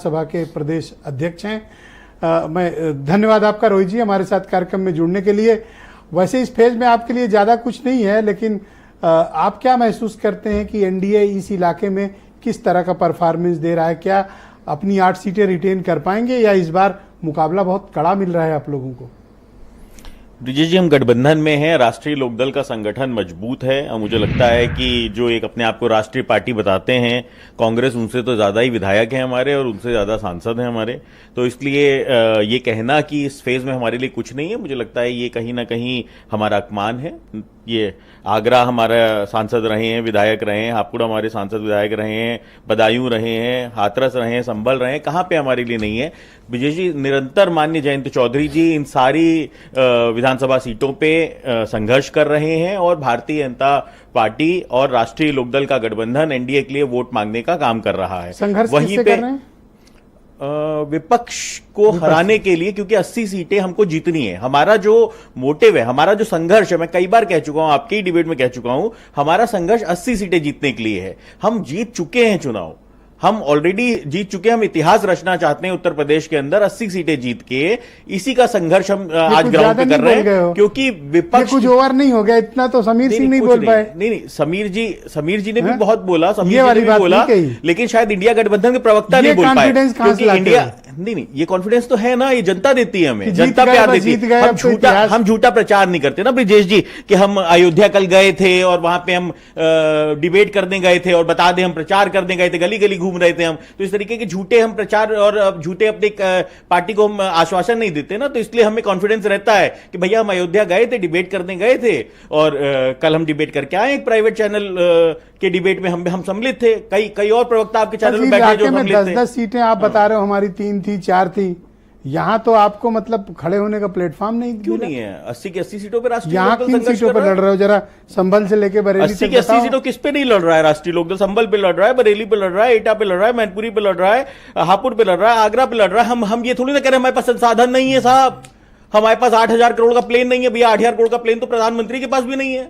सभा के प्रदेश अध्यक्ष हैं। मैं धन्यवाद आपका रोहित जी हमारे साथ कार्यक्रम में जुड़ने के लिए। वैसे इस फेज में आपके लिए ज़्यादा कुछ नहीं है, लेकिन आप क्या महसूस करते हैं कि एनडीए इस इलाके में किस तरह का परफॉर्मेंस दे रहा है? क्या अपनी 8 सीटें रिटेन कर पाएंगे या इस बार मुकाबला बहुत कड़ा मिल रहा है आप लोगों को? ब्रिजेश जी, हम गठबंधन में हैं। राष्ट्रीय लोकदल का संगठन मजबूत है और मुझे लगता है कि जो एक अपने आप को राष्ट्रीय पार्टी बताते हैं कांग्रेस, उनसे तो ज्यादा ही विधायक हैं हमारे और उनसे ज्यादा सांसद हैं हमारे। तो इसलिए ये कहना कि इस फेज में हमारे लिए कुछ नहीं है, मुझे लगता है ये कहीं ना कहीं हमारा अपमान है। ये आगरा हमारा सांसद रहे हैं, विधायक रहे हैं, हापुड़ हमारे सांसद विधायक रहे हैं, बदायूं रहे हैं, हाथरस रहे हैं, संभल रहे हैं, कहाँ पे हमारे लिए नहीं है? विजय जी निरंतर माननीय जयंत चौधरी जी इन सारी विधानसभा सीटों पे संघर्ष कर रहे हैं और भारतीय जनता पार्टी और राष्ट्रीय लोकदल का गठबंधन एनडीए के लिए वोट मांगने का काम कर रहा है। संघर्ष वहीं किससे पे कर रहे हैं? विपक्ष को हराने के लिए, क्योंकि 80 सीटें हमको जीतनी है। हमारा जो मोटिव है, हमारा जो संघर्ष है, मैं कई बार कह चुका हूं, आपके ही डिबेट में कह चुका हूं, हमारा संघर्ष 80 सीटें जीतने के लिए है। हम जीत चुके हैं चुनाव, हम ऑलरेडी जीत चुके हैं। हम इतिहास रचना चाहते हैं उत्तर प्रदेश के अंदर 80 सीटें जीत के। इसी का संघर्ष हम आज ग्राउंड पे कर रहे हैं, क्योंकि विपक्ष कुछ ओवर नहीं हो गया इतना तो समीर सिंह नहीं बोल पाए। नहीं, समीर जी ने भी बहुत बोला, समीर जी ने भी बोला, लेकिन शायद इंडिया गठबंधन के प्रवक्ता नहीं बोल पाए, क्योंकि इंडिया नहीं, ये कॉन्फिडेंस तो है ना, ये जनता देती है हमें, जनता प्यार देती है। हम झूठा प्रचार नहीं करते ना ब्रिजेश जी कि हम अयोध्या कल गए थे और वहां पे हम डिबेट करने गए थे और बता दें हम प्रचार करने गए थे, गली गली घूम रहे थे हम। तो इस तरीके के झूठे हम प्रचार और झूठे अपने पार्टी को हम आश्वासन नहीं देते ना, तो इसलिए हमें कॉन्फिडेंस रहता है कि भैया हम अयोध्या गए थे, डिबेट करने गए थे और कल हम डिबेट करके आए। एक प्राइवेट चैनल के डिबेट में हम सम्मिलित थे, कई और प्रवक्ता आपके चैनल में बैठे जो सम्मिलित थे। 10 सीटें आप बता रहे हो, हमारी 3 थी 4 थी, यहाँ तो आपको मतलब खड़े होने का प्लेटफॉर्म नहीं, क्यों नहीं है? 80 की 80 सीटों पे राष्ट्रीय यहाँ किन सीटों पे लड़ रहे हो? जरा संभल से लेके बरेली 80 की 80 सीटों किस पे नहीं लड़ रहा है राष्ट्रीय लोकदल? संभल पे लड़ रहा है, बरेली पे लड़ रहा है, एटा पे लड़ रहा है, मैनपुरी पे लड़ रहा है, हापुड़ पे लड़ रहा है, आगरा पे लड़ रहा है। हम ये थोड़ी ना कह रहे हमारे पास संसाधन नहीं है साहब, हमारे पास 8,000 करोड़ का प्लेन नहीं है भैया। 8,000 करोड़ का प्लेन तो प्रधानमंत्री के पास भी नहीं है।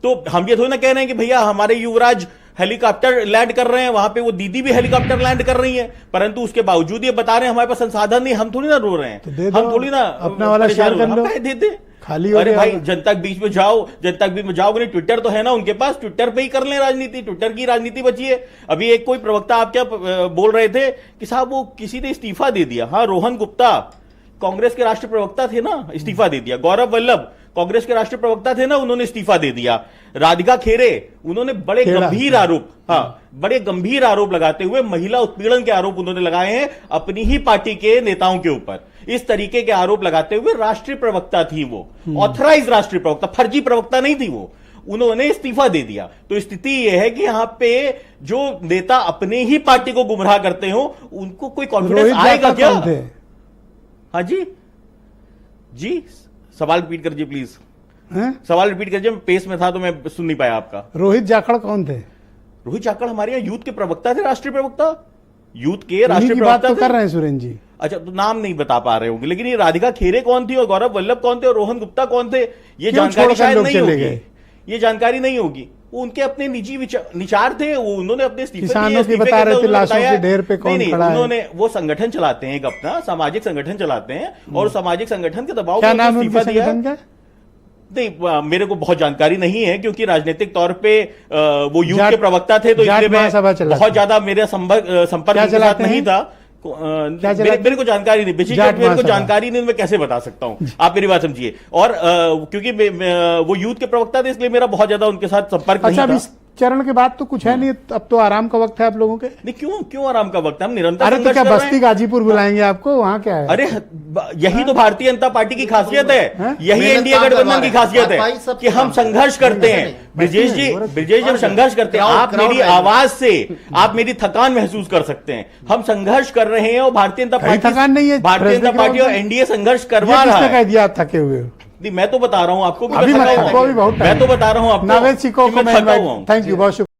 तो हम ये थोड़ी ना कह रहे हैं कि भैया हमारे युवराज हेलीकॉप्टर लैंड कर रहे हैं, वहां पे वो दीदी भी हेलीकॉप्टर लैंड कर रही है, परंतु उसके बावजूद ये बता रहे हैं हमारे पास संसाधन नहीं। हम थोड़ी ना रो रहे हैं, तो हम थोड़ी ना अपना वाला शेयर कर लो, दे दे खाली। अरे भाई जनता के बीच में जाओ, जनता के बीच में जाओगे नहीं, ट्विटर तो है ना उनके पास, ट्विटर पे ही कर लें राजनीति, ट्विटर की राजनीति बची है। अभी एक कोई प्रवक्ता आप क्या बोल रहे थे कि साहब वो किसी ने इस्तीफा दे दिया। हाँ, रोहन गुप्ता कांग्रेस के राष्ट्रीय प्रवक्ता थे ना, इस्तीफा दे दिया। गौरव वल्लभ कांग्रेस के राष्ट्रीय प्रवक्ता थे ना, उन्होंने इस्तीफा दे दिया। राधिका खेरे उन्होंने बड़े गंभीर आरोप, बड़े गंभीर आरोप लगाते हुए महिला उत्पीड़न के आरोप उन्होंने लगाए हैं अपनी ही पार्टी के नेताओं के ऊपर। इस तरीके के आरोप लगाते हुए राष्ट्रीय प्रवक्ता थी वो, ऑथराइज राष्ट्रीय प्रवक्ता, फर्जी प्रवक्ता नहीं थी वो, उन्होंने इस्तीफा दे दिया। तो स्थिति यह है कि यहां पे जो नेता अपने ही पार्टी को गुमराह करते हो उनको कोई कॉन्फिडेंस आएगा क्या? हाँ जी, सवाल रिपीट करिए प्लीज। सवाल रिपीट करिए, पेस में था तो मैं सुन नहीं पाया आपका। रोहित जाखड़ कौन थे? रोहित जाखड़ हमारे यहाँ यूथ के प्रवक्ता थे, राष्ट्रीय प्रवक्ता, यूथ के राष्ट्रीय प्रवक्ता तो कर रहे हैं सुरेंद्र जी। अच्छा, तो नाम नहीं बता पा रहे होंगे, लेकिन ये राधिका खेरे कौन थी और गौरव वल्लभ कौन थे और रोहन गुप्ता कौन थे, ये जानकारी शायद नहीं होगी, ये जानकारी नहीं होगी। उनके अपने निजी विचार थे, उन्होंने अपने किसानों की बता रहे थे लाशों के ढेर पे कौन खड़ा है। उन्होंने वो संगठन चलाते हैं, एक अपना सामाजिक संगठन चलाते हैं और सामाजिक संगठन के दबाव में इस्तीफा दिया है। नहीं, मेरे को बहुत जानकारी नहीं है, क्योंकि राजनीतिक तौर पे वो यूथ के प्रवक्ता थे, तो इसलिए मैं बहुत ज्यादा मेरा संपर्क के साथ नहीं था। मेरे को जानकारी नहीं, मेरे को जानकारी नहीं, मैं कैसे बता सकता हूं? आप मेरी बात समझिए। और क्योंकि वो यूथ के प्रवक्ता थे, इसलिए मेरा बहुत ज्यादा उनके साथ संपर्क नहीं था। चरण के बाद तो कुछ है नहीं, अब तो आराम का वक्त है आप लोगों के। नहीं, क्यों आराम का वक्त है? हम निरंतर अरे तो क्या बस्ती गाजीपुर बुलाएंगे आपको? वहाँ क्या है? अरे यही तो भारतीय जनता पार्टी की खासियत है, यही एनडीए गठबंधन की खासियत है कि हम संघर्ष करते हैं। ब्रिजेश जी हम संघर्ष करते हैं, आप मेरी आवाज से आप मेरी थकान महसूस कर सकते हैं। हम संघर्ष कर रहे हैं और भारतीय जनता पार्टी थकान नहीं है, भारतीय जनता पार्टी और एनडीए संघर्ष करवा रहा है। कह दिया आप थके हुए हो? मैं तो बता रहा हूं आपको, मैं तो बता रहा हूं, नावेद सिको को मैं थका हुआ हूं। थैंक यू, बहुत शुक्रिया।